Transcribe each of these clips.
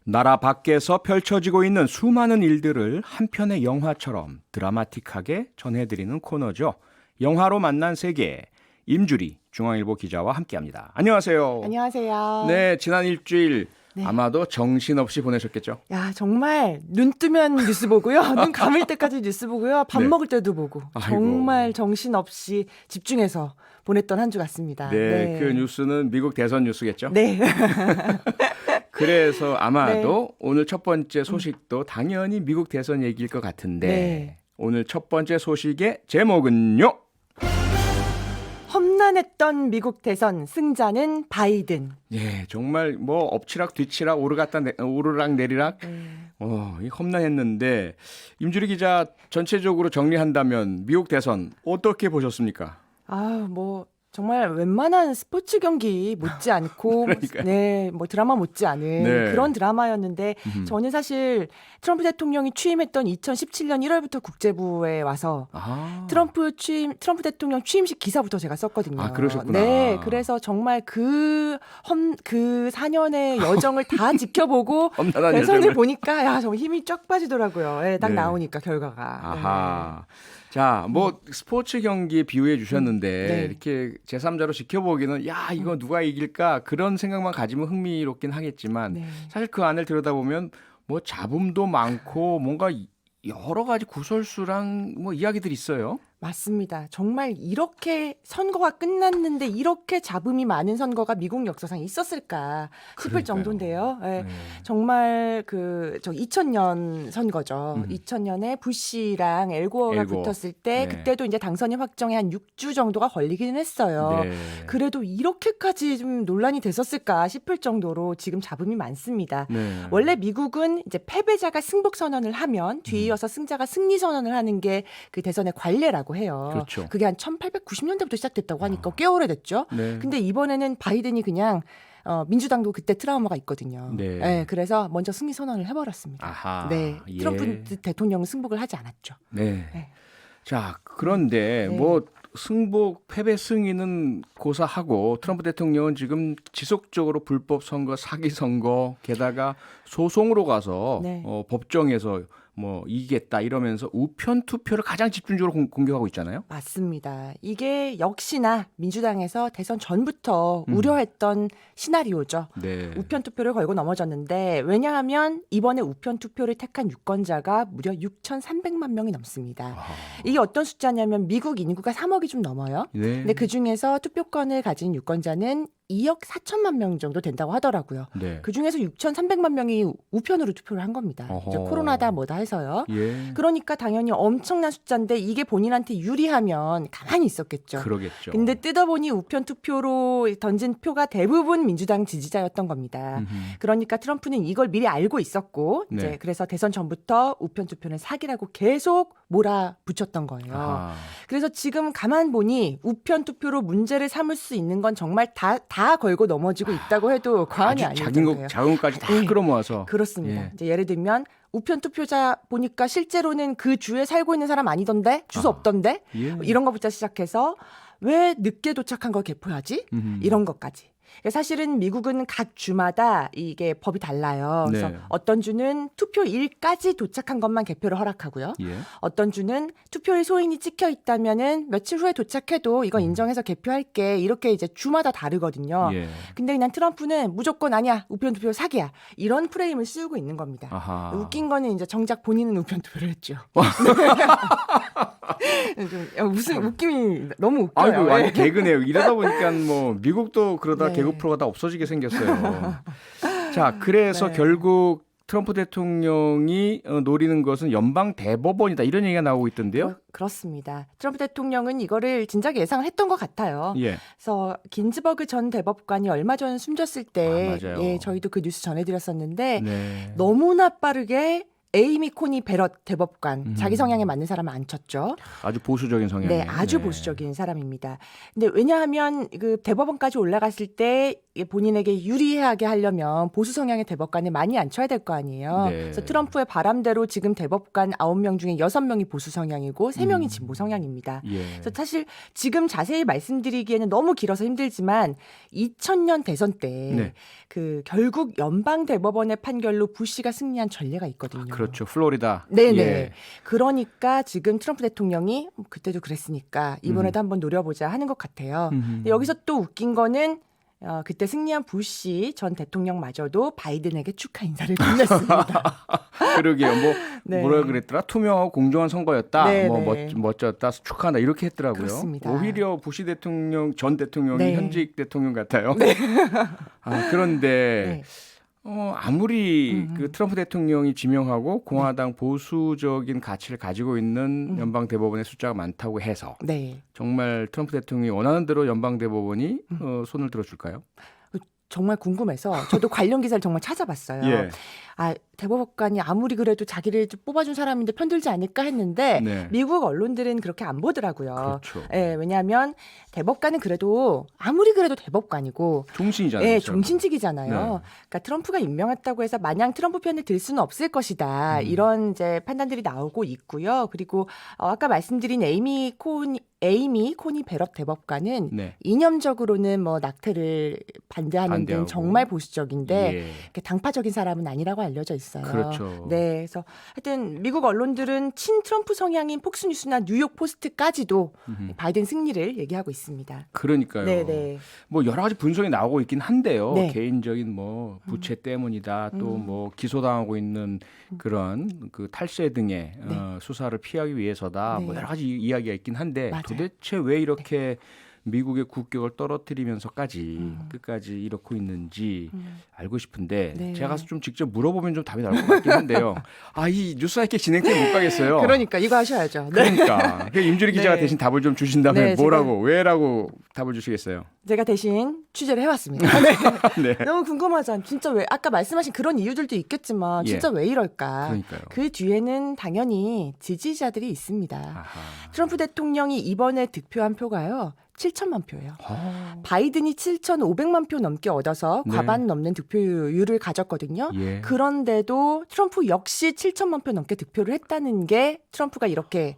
나라 밖에서 펼쳐지고 있는 수많은 일들을 한 편의 영화처럼 드라마틱하게 전해드리는 코너죠. 영화로 만난 세계, 임주리 중앙일보 기자와 함께합니다. 안녕하세요. 안녕하세요. 네, 지난 일주일 네. 아마도 정신없이 보내셨겠죠? 야, 정말 눈 뜨면 뉴스 보고요. 눈 감을 때까지 뉴스 보고요. 밥 네. 먹을 때도 보고. 아이고. 정말 정신없이 집중해서 보냈던 한 주 같습니다. 네, 그 뉴스는 미국 대선 뉴스겠죠? 네. 그래서 아마도 오늘 첫 번째 소식도 당연히 미국 대선 얘기일 것 같은데 네. 오늘 첫 번째 소식의 제목은요? 험난했던 미국 대선 승자는 바이든. 예, 정말 뭐 엎치락 뒤치락 오르락 내리락 이 험난했는데 임주리 기자 전체적으로 정리한다면 미국 대선 어떻게 보셨습니까? 아, 뭐 정말 웬만한 스포츠 경기 못지 않고 그러니까요. 네, 뭐 드라마 못지 않은 네. 그런 드라마였는데 저는 사실 트럼프 대통령이 취임했던 2017년 1월부터 국제부에 와서 트럼프 대통령 취임식 기사부터 제가 썼거든요. 아, 그러셨구나. 네, 그래서 정말 그 4년의 여정을 다 지켜보고 험난한 대선을 여정을. 보니까 야, 정말 힘이 쫙 빠지더라고요. 네, 딱 네. 나오니까 결과가. 아하. 자, 뭐 스포츠 경기 비유해 주셨는데 네. 이렇게 제3자로 지켜보기는 야, 이거 누가 이길까 그런 생각만 가지면 흥미롭긴 하겠지만 네. 사실 그 안을 들여다보면 뭐 잡음도 많고 뭔가 여러 가지 구설수랑 뭐 이야기들이 있어요. 맞습니다. 정말 이렇게 선거가 끝났는데 이렇게 잡음이 많은 선거가 미국 역사상 있었을까 싶을 그러니까요. 정도인데요. 예, 네. 정말 2000년 선거죠. 2000년에 부시랑 엘고어가 엘고어. 붙었을 때 네. 그때도 이제 당선이 확정에 한 6주 정도가 걸리기는 했어요. 네. 그래도 이렇게까지 좀 논란이 됐었을까 싶을 정도로 지금 잡음이 많습니다. 네. 원래 미국은 이제 패배자가 승복 선언을 하면 뒤이어서 승자가 승리 선언을 하는 게 그 대선의 관례라고 해요. 그렇죠. 그게 한 1890년대부터 시작됐다고 하니까 꽤 오래됐죠. 네. 근데 이번에는 바이든이 그냥 민주당도 그때 트라우마가 있거든요. 네. 네, 그래서 먼저 승리 선언을 해버렸습니다. 아하. 네, 예. 트럼프 대통령은 승복을 하지 않았죠. 네. 네. 자, 그런데 네. 뭐 승복 패배 승인은 고사하고 트럼프 대통령은 지금 지속적으로 불법 선거, 사기 선거, 게다가 소송으로 가서 네. 법정에서 뭐 이기겠다 이러면서 우편 투표를 가장 집중적으로 공격하고 있잖아요. 맞습니다. 이게 역시나 민주당에서 대선 전부터 우려했던 시나리오죠. 네. 우편 투표를 걸고 넘어졌는데 왜냐하면 이번에 우편 투표를 택한 유권자가 무려 6,300만 명이 넘습니다. 아하. 이게 어떤 숫자냐면 미국 인구가 3억이 좀 넘어요. 네. 근데 그 중에서 투표권을 가진 유권자는 2억 4천만 명 정도 된다고 하더라고요. 네. 그 중에서 6,300만 명이 우편으로 투표를 한 겁니다. 이제 어허. 코로나다 뭐다 해서요. 예. 그러니까 당연히 엄청난 숫자인데 이게 본인한테 유리하면 가만히 있었겠죠. 그러겠죠. 근데 뜯어보니 우편 투표로 던진 표가 대부분 민주당 지지자였던 겁니다. 그러니까 트럼프는 이걸 미리 알고 있었고 네. 이제 그래서 대선 전부터 우편 투표는 사기라고 계속 몰아붙였던 거예요. 아하. 그래서 지금 가만 보니 우편 투표로 문제를 삼을 수 있는 건 정말 다 걸고 넘어지고 있다고 해도 과언이 아주 아닐 정도예요. 작은 것까지 다 네. 끌어모아서. 그렇습니다. 예. 이제 예를 들면 우편 투표자 보니까 실제로는 그 주에 살고 있는 사람 아니던데 주소 없던데 예. 이런 것부터 시작해서 왜 늦게 도착한 걸 개표하지? 이런 것까지. 사실은 미국은 각 주마다 이게 법이 달라요. 그래서 네. 어떤 주는 투표일까지 도착한 것만 개표를 허락하고요. 예. 어떤 주는 투표일 소인이 찍혀 있다면은 며칠 후에 도착해도 이건 인정해서 개표할게. 이렇게 이제 주마다 다르거든요. 예. 근데 그냥 트럼프는 무조건 아니야. 우편 투표 사기야. 이런 프레임을 씌우고 있는 겁니다. 아하. 웃긴 거는 이제 정작 본인은 우편 투표를 했죠. 무슨 웃김이 너무 웃겨요. 아이고 완전 예. 개그네요. 이러다 보니까 뭐 미국도 그러다 네. 개그 프로가 다 없어지게 생겼어요. 자, 그래서 네. 결국 트럼프 대통령이 노리는 것은 연방 대법원이다 이런 얘기가 나오고 있던데요. 그렇습니다. 트럼프 대통령은 이거를 진작에 예상을 했던 것 같아요. 예. 그래서 긴즈버그 전 대법관이 얼마 전 숨졌을 때 맞아요. 예, 저희도 그 뉴스 전해드렸었는데 네. 너무나 빠르게 에이미 코니 베럿 대법관 자기 성향에 맞는 사람을 안 쳤죠. 아주 보수적인 성향. 네, 아주 보수적인 사람입니다. 근데 왜냐하면 그 대법원까지 올라갔을 때 본인에게 유리하게 하려면 보수 성향의 대법관을 많이 앉혀야 될 거 아니에요. 네. 그래서 트럼프의 바람대로 지금 대법관 9명 중에 6명이 보수 성향이고 3명이 진보 성향입니다. 예. 그래서 사실 지금 자세히 말씀드리기에는 너무 길어서 힘들지만 2000년 대선 때 그 결국 연방 대법원의 판결로 부시가 승리한 전례가 있거든요. 그렇죠. 플로리다. 네네. 예. 그러니까 지금 트럼프 대통령이 그때도 그랬으니까 이번에도 한번 노려보자 하는 것 같아요. 근데 여기서 또 웃긴 거는 그때 승리한 부시 전 대통령마저도 바이든에게 축하 인사를 건넸습니다. 그러게요. 뭐 네. 뭐라 그랬더라? 투명하고 공정한 선거였다. 네, 뭐 네. 멋졌다. 축하한다. 이렇게 했더라고요. 그렇습니다. 오히려 부시 대통령 전 대통령이 네. 현직 대통령 같아요. 그런데 네. 아무리 그 트럼프 대통령이 지명하고 공화당 보수적인 가치를 가지고 있는 연방 대법원의 숫자가 많다고 해서 네. 정말 트럼프 대통령이 원하는 대로 연방 대법원이 손을 들어줄까요? 정말 궁금해서 저도 관련 기사를 정말 찾아봤어요. 예. 대법관이 아무리 그래도 자기를 좀 뽑아준 사람인데 편들지 않을까 했는데 네. 미국 언론들은 그렇게 안 보더라고요. 그렇죠. 예, 왜냐하면 대법관은 그래도 아무리 그래도 대법관이고 종신이잖아요. 예, 그렇죠? 종신직이잖아요. 네. 그러니까 트럼프가 임명했다고 해서 마냥 트럼프 편을 들 수는 없을 것이다. 이런 이제 판단들이 나오고 있고요. 그리고 아까 말씀드린 에이미 코니 베럿 대법관은 네. 이념적으로는 뭐 낙태를 반대하는 등 반대하고. 정말 보수적인데 예. 이렇게 당파적인 사람은 아니라고 알려져 있어요. 그렇죠. 네, 그래서 하여튼 미국 언론들은 친 트럼프 성향인 폭스뉴스나 뉴욕 포스트까지도 바이든 승리를 얘기하고 있습니다. 그러니까요. 네, 네. 뭐 여러 가지 분석이 나오고 있긴 한데요. 네. 개인적인 뭐 부채 때문이다. 또 뭐 기소당하고 있는 그런 그 탈세 등의 수사를 피하기 위해서다. 네. 뭐 여러 가지 이야기가 있긴 한데 맞아요. 도대체 왜 이렇게 미국의 국격을 떨어뜨리면서까지 끝까지 이렇고 있는지 알고 싶은데 네. 제가 가서 좀 직접 물어보면 좀 답이 나올 것 같긴 한데요. 이 뉴스 하이킥 진행팀 못 가겠어요. 그러니까 이거 하셔야죠. 네. 그러니까 임주리 기자가 네. 대신 답을 좀 주신다면 네, 뭐라고 왜라고 답을 주시겠어요? 제가 대신 취재를 해왔습니다. 네. 네. 너무 궁금하잖아요. 진짜 왜 아까 말씀하신 그런 이유들도 있겠지만 진짜 왜 이럴까? 그러니까요. 그 뒤에는 당연히 지지자들이 있습니다. 아하. 트럼프 대통령이 이번에 득표한 표가요. 7천만 표예요. 아. 바이든이 7,500만 표 넘게 얻어서 네. 과반 넘는 득표율을 가졌거든요. 예. 그런데도 트럼프 역시 7천만 표 넘게 득표를 했다는 게 트럼프가 이렇게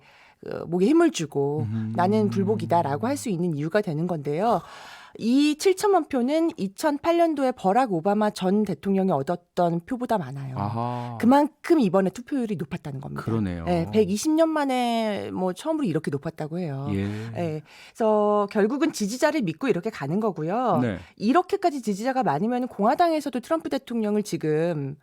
목에 힘을 주고 나는 불복이다라고 할 수 있는 이유가 되는 건데요. 이 7천만 표는 2008년도에 버락 오바마 전 대통령이 얻었던 표보다 많아요. 아하. 그만큼 이번에 투표율이 높았다는 겁니다. 그러네요. 네, 120년 만에 뭐 처음으로 이렇게 높았다고 해요. 예. 네, 그래서 결국은 지지자를 믿고 이렇게 가는 거고요. 네. 이렇게까지 지지자가 많으면 공화당에서도 트럼프 대통령을 지금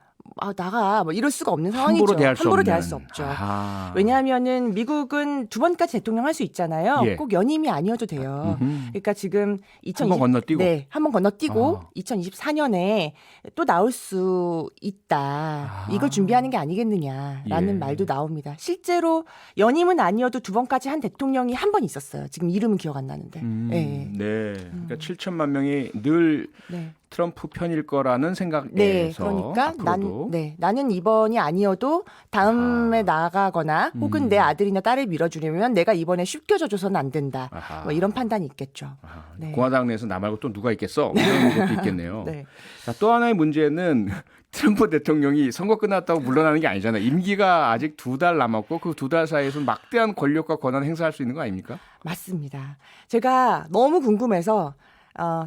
나가 뭐 이럴 수가 없는 상황이죠. 함부로 대할 수 없죠. 아하. 왜냐하면은 미국은 2번까지 대통령 할 수 있잖아요. 예. 꼭 연임이 아니어도 돼요. 그러니까 지금 한번 건너뛰고. 네, 한번 건너뛰고 아하. 2024년에 또 나올 수 있다. 아하. 이걸 준비하는 게 아니겠느냐라는 예. 말도 나옵니다. 실제로 연임은 아니어도 2번까지 한 대통령이 한 번 있었어요. 지금 이름은 기억 안 나는데. 네. 그러니까 7천만 명이 늘 네. 트럼프 편일 거라는 생각에서 네, 그러니까 앞으로도 나는 이번이 아니어도 다음에 나가거나 혹은 내 아들이나 딸을 밀어주려면 내가 이번에 쉽게 져줘서는 안 된다. 아하. 뭐 이런 판단이 있겠죠. 아하. 네. 공화당 내에서 나 말고 또 누가 있겠어? 이런 것도 있겠네요. 네. 자, 또 하나의 문제는 트럼프 대통령이 선거 끝났다고 물러나는 게 아니잖아요. 임기가 아직 2달 남았고 그 2달 사이에서 막대한 권력과 권한을 행사할 수 있는 거 아닙니까? 맞습니다. 제가 너무 궁금해서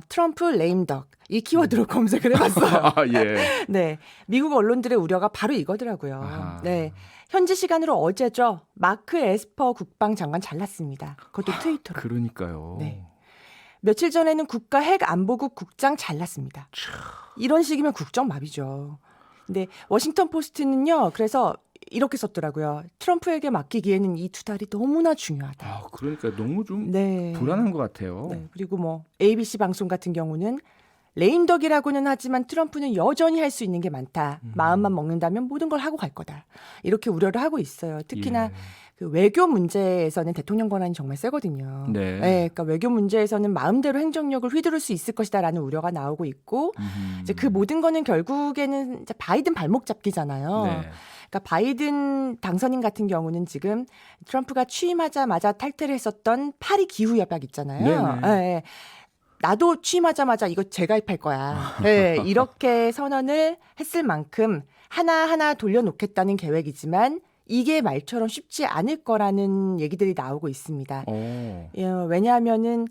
트럼프 레임덕 이 키워드로 검색을 해봤어요. 예. 네, 미국 언론들의 우려가 바로 이거더라고요. 아하. 네, 현지 시간으로 어제죠. 마크 에스퍼 국방장관 잘랐습니다. 그것도 트위터로. 그러니까요. 네. 며칠 전에는 국가 핵안보국 국장 잘랐습니다. 이런 식이면 국정마비죠. 근데 워싱턴 포스트는요. 그래서 이렇게 썼더라고요. 트럼프에게 맡기기에는 이 2달이 너무나 중요하다. 그러니까 너무 좀 네. 불안한 것 같아요. 네. 그리고 뭐 ABC 방송 같은 경우는 레임덕이라고는 하지만 트럼프는 여전히 할 수 있는 게 많다. 마음만 먹는다면 모든 걸 하고 갈 거다. 이렇게 우려를 하고 있어요. 특히나 예. 그 외교 문제에서는 대통령 권한이 정말 세거든요. 네. 그러니까 외교 문제에서는 마음대로 행정력을 휘두를 수 있을 것이다라는 우려가 나오고 있고 이제 그 모든 거는 결국에는 이제 바이든 발목 잡기잖아요. 네. 그러니까 바이든 당선인 같은 경우는 지금 트럼프가 취임하자마자 탈퇴를 했었던 파리 기후 협약 있잖아요. 네네. 예, 예. 나도 취임하자마자 이거 재가입할 거야. 예, 이렇게 선언을 했을 만큼 하나하나 돌려놓겠다는 계획이지만 이게 말처럼 쉽지 않을 거라는 얘기들이 나오고 있습니다. 예, 왜냐하면은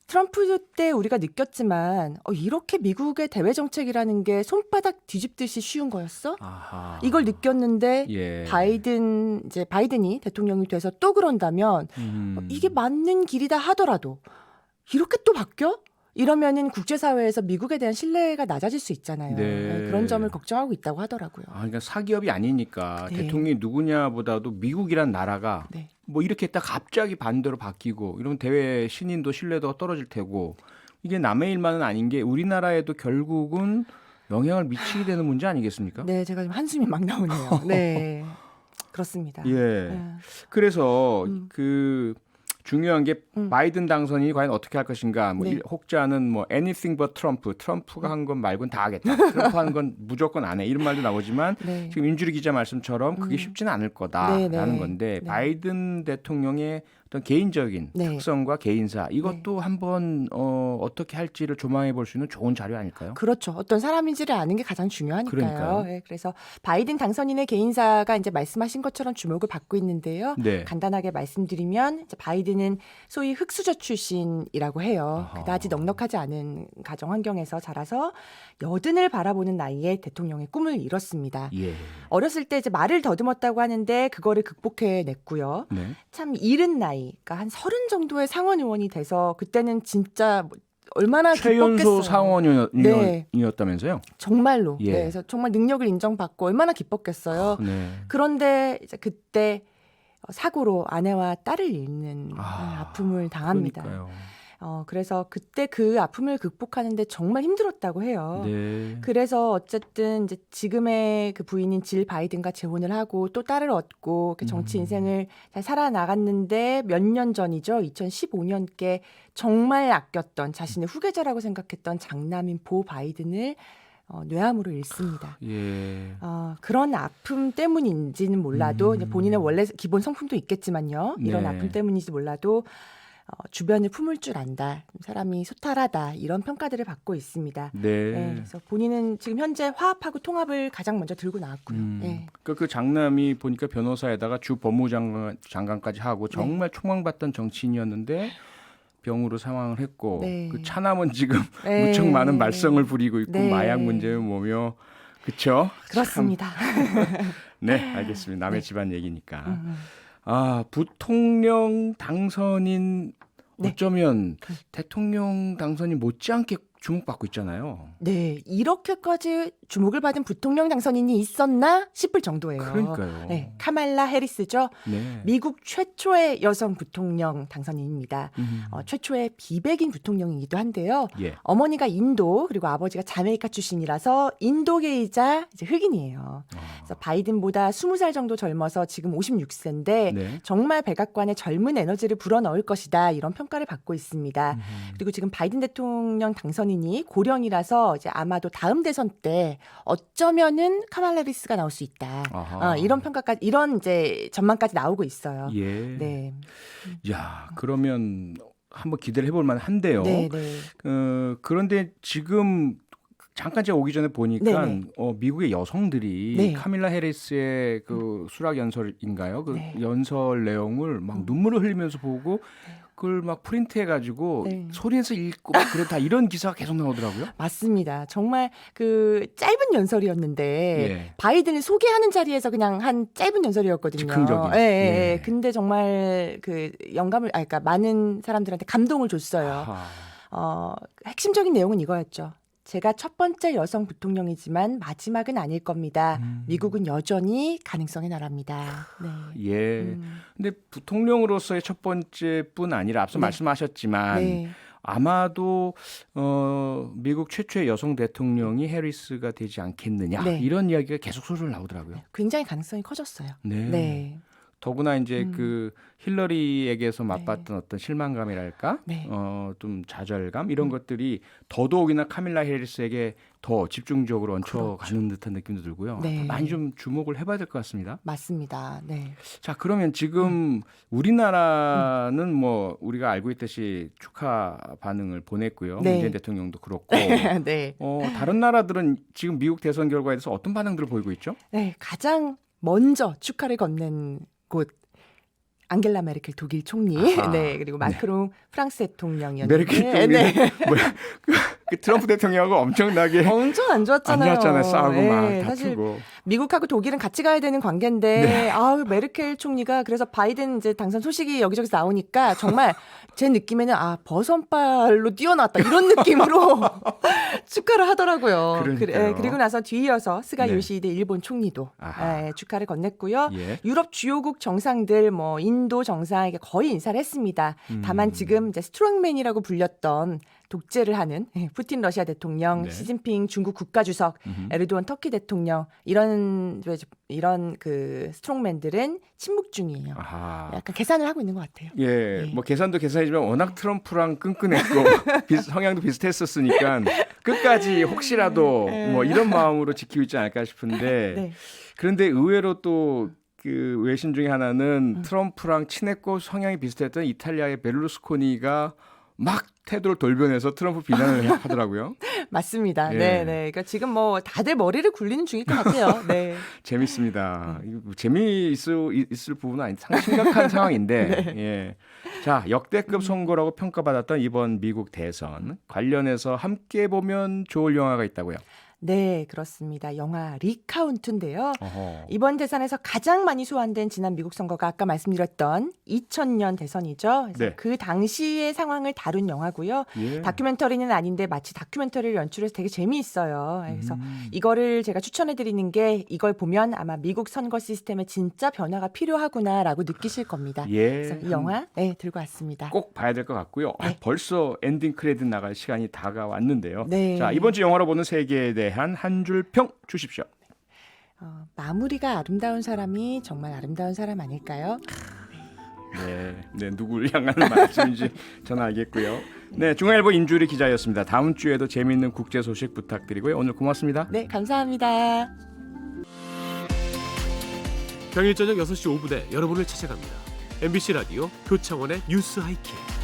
트럼프 때 우리가 느꼈지만 이렇게 미국의 대외 정책이라는 게 손바닥 뒤집듯이 쉬운 거였어? 아하. 이걸 느꼈는데 예. 바이든이 대통령이 돼서 또 그런다면 이게 맞는 길이다 하더라도 이렇게 또 바뀌어? 이러면은 국제사회에서 미국에 대한 신뢰가 낮아질 수 있잖아요. 네. 그런 점을 걱정하고 있다고 하더라고요. 그러니까 사기업이 아니니까 네. 대통령이 누구냐보다도 미국이란 나라가 네. 뭐 이렇게 했다 갑자기 반대로 바뀌고 이러면 대외 신인도 신뢰도가 떨어질 테고 이게 남의 일만은 아닌 게 우리나라에도 결국은 영향을 미치게 되는 문제 아니겠습니까? 네, 제가 지금 한숨이 막 나오네요. 네, 그렇습니다. 예. 네. 그래서 그 중요한 게 바이든 당선인이 과연 어떻게 할 것인가. 뭐 네. 혹자는 뭐 anything but 트럼프. 트럼프가 한 건 말고는 다 하겠다. 트럼프 하는 건 무조건 안 해. 이런 말도 나오지만 네. 지금 임주리 기자 말씀처럼 그게 쉽지는 않을 거다라는 네, 네. 건데 네. 바이든 대통령의 어떤 개인적인 네. 특성과 개인사 이것도 한번 어떻게 할지를 조망해 볼 수 있는 좋은 자료 아닐까요? 그렇죠. 어떤 사람인지를 아는 게 가장 중요하니까요. 그러니까요. 네, 그래서 바이든 당선인의 개인사가 이제 말씀하신 것처럼 주목을 받고 있는데요. 네. 간단하게 말씀드리면 이제 바이든은 소위 흑수저 출신이라고 해요. 아하. 그다지 넉넉하지 않은 가정 환경에서 자라서 여든을 바라보는 나이에 대통령의 꿈을 이뤘습니다. 예. 어렸을 때 이제 말을 더듬었다고 하는데 그거를 극복해냈고요. 네. 참 이른 나이, 그러니까 한 30 정도의 상원 의원이 돼서 그때는 진짜 얼마나 최연소 기뻤겠어요. 네. 상원이었다면서요? 정말로. 예. 네, 그래서 정말 능력을 인정받고 얼마나 기뻤겠어요. 네. 그런데 이제 그때 사고로 아내와 딸을 잃는 아픔을 당합니다. 그러니까요. 그래서 그때 그 아픔을 극복하는데 정말 힘들었다고 해요. 네. 그래서 어쨌든 이제 지금의 그 부인인 질 바이든과 재혼을 하고 또 딸을 얻고 그 정치 인생을 잘 살아나갔는데 몇 년 전이죠. 2015년께 정말 아꼈던 자신의 후계자라고 생각했던 장남인 보 바이든을 뇌암으로 잃습니다. 예. 그런 아픔 때문인지는 몰라도 이제 본인의 원래 기본 성품도 있겠지만요. 이런 네. 아픔 때문인지 몰라도 주변을 품을 줄 안다. 사람이 소탈하다. 이런 평가들을 받고 있습니다. 네. 네, 그래서 본인은 지금 현재 화합하고 통합을 가장 먼저 들고 나왔고요. 네. 그 장남이 보니까 변호사에다가 주 법무장관까지 하고 정말 총망받던 정치인이었는데 병으로 사망을 했고 네. 그 차남은 지금 네. 무척 많은 말썽을 부리고 있고 네. 마약 문제를 뭐며 그렇죠? 그렇습니다. 네, 알겠습니다. 남의 집안 얘기니까. 부통령 당선인 네. 어쩌면 대통령 당선인 못지않게 주목받고 있잖아요. 네, 이렇게까지 주목을 받은 부통령 당선인이 있었나 싶을 정도예요. 그러니까요. 네, 카말라 해리스죠. 네. 미국 최초의 여성 부통령 당선인입니다. 최초의 비백인 부통령이기도 한데요. 예. 어머니가 인도 그리고 아버지가 자메이카 출신이라서 인도계이자 이제 흑인이에요. 그래서 바이든보다 20살 정도 젊어서 지금 56세인데 네. 정말 백악관에 젊은 에너지를 불어넣을 것이다 이런 평가를 받고 있습니다. 그리고 지금 바이든 대통령 당선인이 고령이라서 이제 아마도 다음 대선 때 어쩌면은 카말라 해리스가 나올 수 있다. 아하. 이런 평가까지 이런 이제 전망까지 나오고 있어요. 예. 네. 야, 그러면 한번 기대를 해볼 만한데요. 네, 네. 그런데 지금 잠깐 제가 오기 전에 보니까 네네. 미국의 여성들이 네. 카밀라 해리스의 그 수락 연설인가요? 그 네. 연설 내용을 막 눈물을 흘리면서 보고 그걸 막 프린트해가지고 네. 소리내서 읽고 막 그렇다 이런 기사가 계속 나오더라고요. 맞습니다. 정말 그 짧은 연설이었는데 예. 바이든을 소개하는 자리에서 그냥 한 짧은 연설이었거든요. 즉흥적인. 예, 예, 예. 예. 근데 정말 그 영감을, 그러니까 많은 사람들한테 감동을 줬어요. 아하. 핵심적인 내용은 이거였죠. 제가 첫 번째 여성 부통령이지만 마지막은 아닐 겁니다. 미국은 여전히 가능성의 나라입니다. 네. 예. 근데 부통령으로서의 첫 번째뿐 아니라 앞서 네. 말씀하셨지만 네. 아마도 미국 최초의 여성 대통령이 해리스가 되지 않겠느냐 네. 이런 이야기가 계속 소설 나오더라고요. 굉장히 가능성이 커졌어요. 네. 네. 더구나 이제 그 힐러리에게서 맛봤던 네. 어떤 실망감이랄까, 네. 좀 좌절감 이런 것들이 더더욱이나 카밀라 해리스에게 더 집중적으로 얹혀가는 듯한 느낌도 들고요. 네. 많이 좀 주목을 해봐야 될 것 같습니다. 맞습니다. 네. 자, 그러면 지금 우리나라는 뭐 우리가 알고 있듯이 축하 반응을 보냈고요. 네. 문재인 대통령도 그렇고. 네. 다른 나라들은 지금 미국 대선 결과에 대해서 어떤 반응들을 보이고 있죠? 네, 가장 먼저 축하를 건넨 곳 앙겔라 메르켈 독일 총리, 아하. 네, 그리고 마크롱 프랑스 대통령이었는데, 메르켈 총리는 네. 뭐야, 그 트럼프 대통령하고 엄청나게 엄청 안 좋았잖아요. 안 좋았잖아요. 싸우고 네, 막 사실 다투고. 미국하고 독일은 같이 가야 되는 관계인데, 네. 아우 메르켈 총리가 그래서 바이든 이제 당선 소식이 여기저기서 나오니까 정말 제 느낌에는 버선발로 뛰어났다 이런 느낌으로 축하를 하더라고요. 그러니까요. 그리고 나서 뒤이어서 스가 네. 요시히데 일본 총리도 아하. 축하를 건넸고요. 예. 유럽 주요국 정상들, 뭐 인도 정상에게 거의 인사를 했습니다. 다만 지금 이제 스트롱맨이라고 불렸던 독재를 하는 푸틴 러시아 대통령, 네. 시진핑 중국 국가주석, 에르도안 터키 대통령 이런 그 스트롱맨들은 침묵 중이에요. 아하. 약간 계산을 하고 있는 것 같아요. 예, 네. 뭐 계산도 계산이지만 워낙 트럼프랑 끈끈했고 성향도 비슷했었으니까 끝까지 혹시라도 네. 뭐 이런 마음으로 지키고 있지 않을까 싶은데 네. 그런데 의외로 또 그 외신 중에 하나는 트럼프랑 친했고 성향이 비슷했던 이탈리아의 베를루스코니가 막 태도를 돌변해서 트럼프 비난을 하더라고요. 맞습니다. 예. 네, 네. 그러니까 지금 뭐 다들 머리를 굴리는 중일 것 같아요. 네. 재밌습니다. 이거 뭐 재미있을 부분은 아니 상당히 심각한 상황인데. 예. 자, 역대급 선거라고 평가받았던 이번 미국 대선 관련해서 함께 보면 좋을 영화가 있다고요. 네, 그렇습니다. 영화 리카운트인데요. 어허. 이번 대선에서 가장 많이 소환된 지난 미국 선거가 아까 말씀드렸던 2000년 대선이죠. 그래서 네. 그 당시의 상황을 다룬 영화고요. 예. 다큐멘터리는 아닌데 마치 다큐멘터리를 연출해서 되게 재미있어요. 그래서 음. 이거를 제가 추천해드리는 게 이걸 보면 아마 미국 선거 시스템에 진짜 변화가 필요하구나라고 느끼실 겁니다. 예. 그래서 이 영화 들고 왔습니다. 꼭 봐야 될 것 같고요. 네. 벌써 엔딩 크레딧 나갈 시간이 다가왔는데요. 네. 자, 이번 주 영화로 보는 세계에 대한 한 줄 평 주십시오. 마무리가 아름다운 사람이 정말 아름다운 사람 아닐까요? 네, 누구를 향한 말씀인지 저는 알겠고요. 네, 중앙일보 임주리 기자였습니다. 다음 주에도 재미있는 국제 소식 부탁드리고요. 오늘 고맙습니다. 네, 감사합니다. 평일 저녁 6시 5분에 여러분을 찾아갑니다. MBC 라디오 표창원의 뉴스 하이킥.